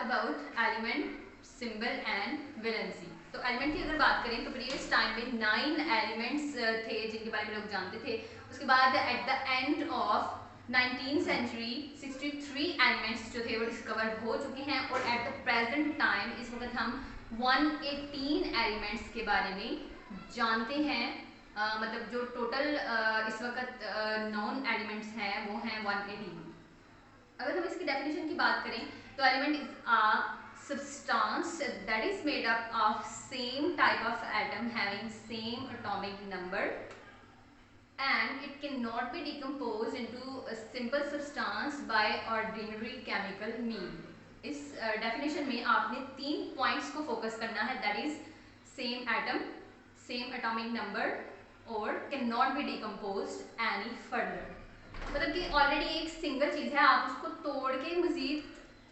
About element, symbol and valency. तो element की अगर बात करें तो प्रीवियस टाइम में 9 एलिमेंट्स थे जिनके बारे में लोग जानते थे। उसके बाद at the end of 19th century 63 elements जो थे वो डिस्कवर हो चुके हैं और एट द प्रेजेंट टाइम इस वक्त हम 118 एलिमेंट्स के बारे में जानते हैं। मतलब जो टोटल इस वक्त नॉन एलिमेंट्स हैं वो हैं 118। अगर हम इसकी डेफिनेशन की बात करें तो element is a substance that is made up of same type of atom having same atomic number and it cannot be decomposed into a simple substance by ordinary chemical means। इस definition में आपने 3 points को focus करना है, that is same atom, same atomic number और can not be decomposed any further. मतलब कि already एक सिंगल चीज है, आप उसको तोड़ के मजीद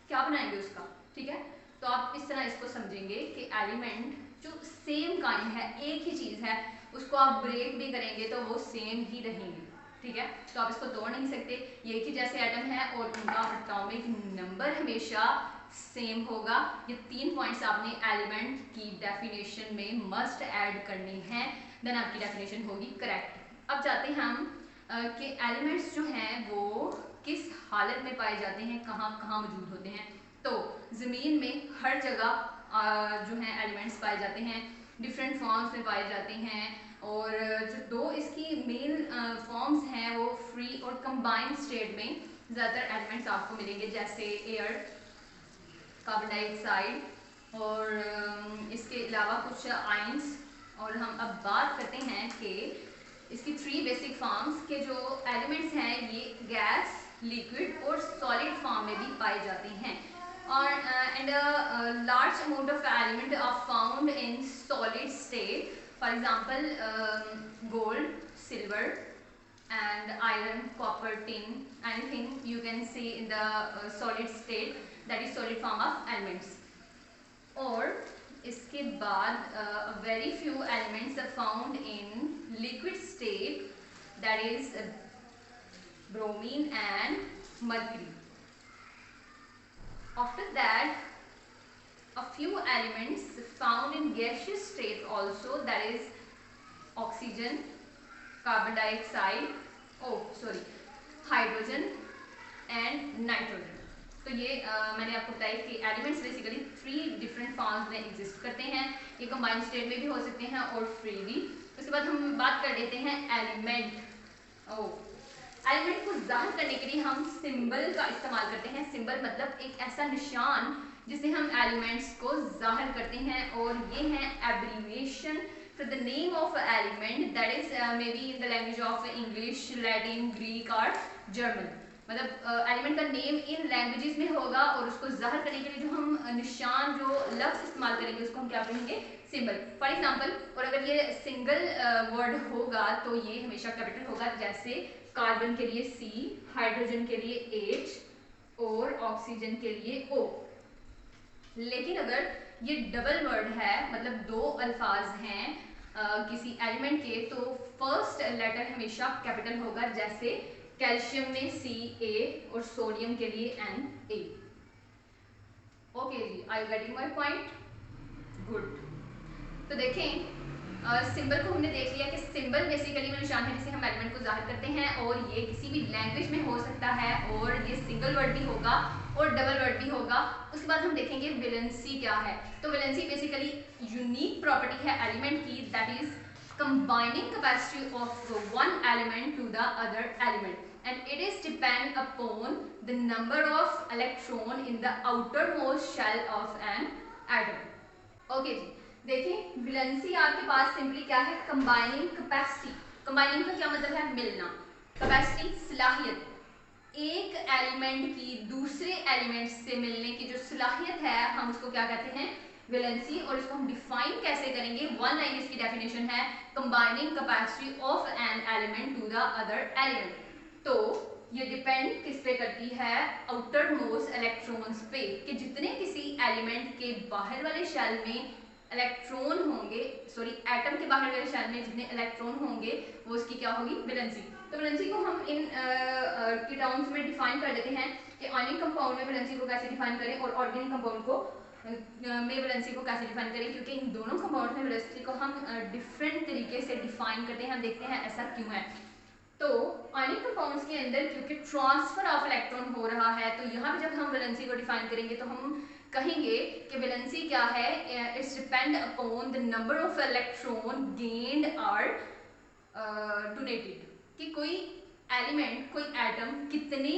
क्या बनाएंगे उसका, ठीक है। तो आप इस तरह इसको समझेंगे कि एलिमेंट जो सेम काइंड है, एक ही चीज है, उसको आप ब्रेक भी करेंगे तो वो सेम ही रहेंगे, ठीक है। तो आप इसको तोड़ नहीं सकते, ये एक ही जैसे एटम है और उनका एटॉमिक नंबर हमेशा सेम होगा। ये 3 पॉइंट्स आपने एलिमेंट की डेफिनेशन में मस्ट ऐड करने हैं, देन आपकी डेफिनेशन होगी करेक्ट। अब जाते हैं हम कि एलिमेंट्स जो हैं वो किस हालत में पाए जाते हैं, कहाँ कहाँ मौजूद होते हैं। तो ज़मीन में हर जगह जो है एलिमेंट्स पाए जाते हैं, डिफरेंट फॉर्म्स में पाए जाते हैं और जो 2 इसकी मेन फॉर्म्स हैं वो फ्री और कंबाइंड स्टेट में ज़्यादातर एलिमेंट्स आपको मिलेंगे, जैसे एयर, कार्बन डाइऑक्साइड और इसके अलावा कुछ आयंस। और हम अब बात करते हैं कि इसकी 3 बेसिक फॉर्म्स के जो एलिमेंट्स हैं ये गैस, लिक्विड और सॉलिड फॉर्म में भी पाए जाते हैं। और and a large amount of element are found in solid state, for example gold, silver and iron, copper, tin, anything you can see in the solid state, that is solid form of elements। और इसके बाद very few elements are found in liquid state, that is bromine and mercury। After that, a few elements found in gaseous state also, that is oxygen, carbon dioxide, hydrogen and nitrogen। तो ये मैंने आपको बताया कि elements basically 3 different forms में exist करते हैं, ये कंबाइंड स्टेट में भी हो सकते हैं और फ्री भी। उसके बाद हम बात कर लेते हैं एलिमेंट। एलिमेंट को जाहिर करने के लिए हम सिंबल का इस्तेमाल करते हैं। सिंबल मतलब एक ऐसा निशान जिससे हम एलिमेंट्स को जाहिर करते हैं और ये है abbreviation for the name of element, that is may be in the language of English, Latin, Greek और जर्मन। मतलब एलिमेंट का नेम इन लैंग्वेजेस में होगा और उसको जाहिर करने के लिए जो हम निशान, जो लफ्ज इस्तेमाल करेंगे उसको हम क्या कहेंगे, सिंबल। फॉर एग्जांपल, और अगर ये सिंगल वर्ड होगा तो ये हमेशा कैपिटल होगा, जैसे कार्बन के लिए C, हाइड्रोजन के लिए H और ऑक्सीजन के लिए O। लेकिन अगर ये डबल वर्ड है, मतलब 2 अल्फाज हैं किसी एलिमेंट के, तो फर्स्ट लेटर हमेशा कैपिटल होगा, जैसे कैल्शियम में Ca और सोडियम के लिए Na। ओके जी, I you getting my point? Good. तो देखें सिंबल को हमने देख लिया कि सिंबल बेसिकली वो निशान है जिससे हम एलिमेंट को जाहिर करते हैं और ये किसी भी लैंग्वेज में हो सकता है और ये सिंगल वर्ड भी होगा और डबल वर्ड भी होगा। उसके बाद हम देखेंगे वैलेंसी क्या है। तो वैलेंसी बेसिकली यूनिक प्रॉपर्टी है एलिमेंट की, that is combining capacity of one element to the other element and it is depend upon the number of electron in the outermost shell of an atom। Okay ji, देखिए valency आपके पास simply क्या है, combining capacity. Combining का क्या मतलब है, मिलना। Capacity सलाहियत, एक एलिमेंट की दूसरे एलिमेंट से मिलने की जो सलाहियत है हम उसको क्या कहते हैं, वैलेंसी। और इसको हम डिफाइन कैसे करेंगे, 1 लाइन इसकी डेफिनेशन है, combining capacity of an element to the other element. तो ये डिपेंड किस पे करती है, आउटर मोस्ट इलेक्ट्रॉन्स पे, कि जितने किसी एलिमेंट के बाहर वाले शेल में इलेक्ट्रॉन होंगे, सॉरी एटम के बाहर वाले शेल में जितने इलेक्ट्रॉन होंगे वो उसकी क्या होगी, वैलेंसी। तो वैलेंसी को हम इन की टर्म्स में डिफाइन कर लेते हैं कि आयनिक कंपाउंड में वैलेंसी को कैसे डिफाइन करें और ऑर्गेनिक कंपाउंड को में वैलेंसी को कैसे डिफाइन करें, क्योंकि इन दोनों कंपाउंड में वैलेंसी को हम डिफरेंट तरीके से डिफाइन करते हैं। हम देखते हैं ऐसा क्यों है। तो आयनिक कंपाउंड्स के अंदर क्योंकि ट्रांसफर ऑफ इलेक्ट्रॉन हो रहा है, तो यहाँ पे जब हम वैलेंसी को डिफाइन करेंगे तो हम कहेंगे कि वैलेंसी क्या है, it's depend upon the number of electron gained और डोनेटेड, कि कोई एलिमेंट, कोई एटम कितने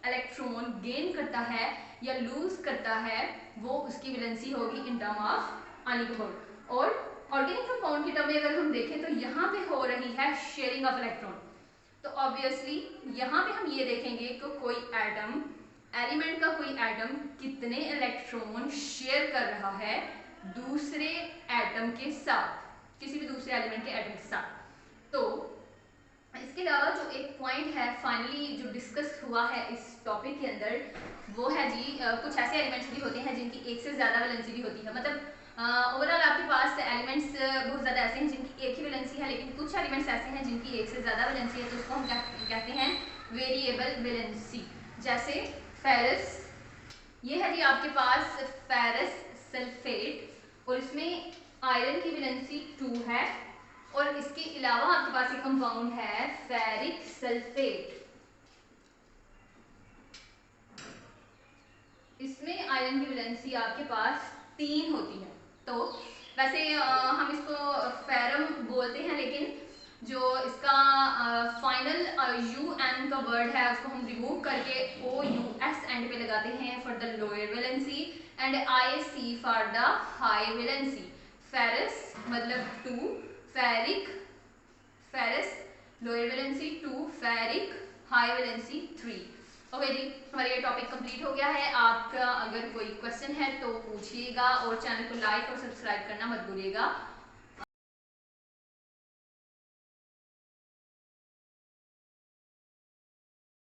इलेक्ट्रॉन गेन करता है या लूज करता है, वो उसकी वैलेंसी होगी in term of ionic compound. और ऑर्गेनिक कंपाउंड की टर्म में अगर हम देखें तो यहाँ पे हो रही है शेयरिंग ऑफ इलेक्ट्रॉन। तो ऑब्वियसली यहाँ पे हम ये देखेंगे कि कोई एटम, एलिमेंट का कोई एटम कितने इलेक्ट्रॉन शेयर कर रहा है दूसरे एटम के साथ, किसी भी दूसरे एलिमेंट के एटम के साथ। तो इसके अलावा जो एक पॉइंट है फाइनली जो डिस्कस हुआ है इस टॉपिक के अंदर, वो है जी कुछ ऐसे एलिमेंट्स भी होते हैं जिनकी एक से ज़्यादा वैलेंसी भी होती है। मतलब ओवरऑल आपके पास एलिमेंट्स बहुत ज़्यादा ऐसे हैं जिनकी एक ही वैलेंसी है, लेकिन कुछ एलिमेंट्स ऐसे हैं जिनकी एक से ज़्यादा वैलेंसी है, तो उसको हम कहते हैं वेरिएबल वैलेंसी। जैसे फेरस, ये है जी आपके पास फेरस सल्फेट, और इसमें आयरन की वैलेंसी 2 है, और इसके अलावा आपके पास एक कंपाउंड है फेरिक सल्फेट, इसमें आयरन की वैलेंसी आपके पास 3 होती है। तो वैसे हम इसको फेरम बोलते हैं, लेकिन जो इसका फाइनल UN का वर्ड है उसको हम रिमूव करके OUS एंड पे लगाते हैं for the lower valency and IC for the high valency. Ferrous मतलब 2, ferric, ferrous lower valency 2, ferric high valency 3। Okay ji, हमारा ये टॉपिक कंप्लीट हो गया है। आपका अगर कोई क्वेश्चन है तो पूछिएगा, और चैनल को लाइक और सब्सक्राइब करना मत भूलिएगा।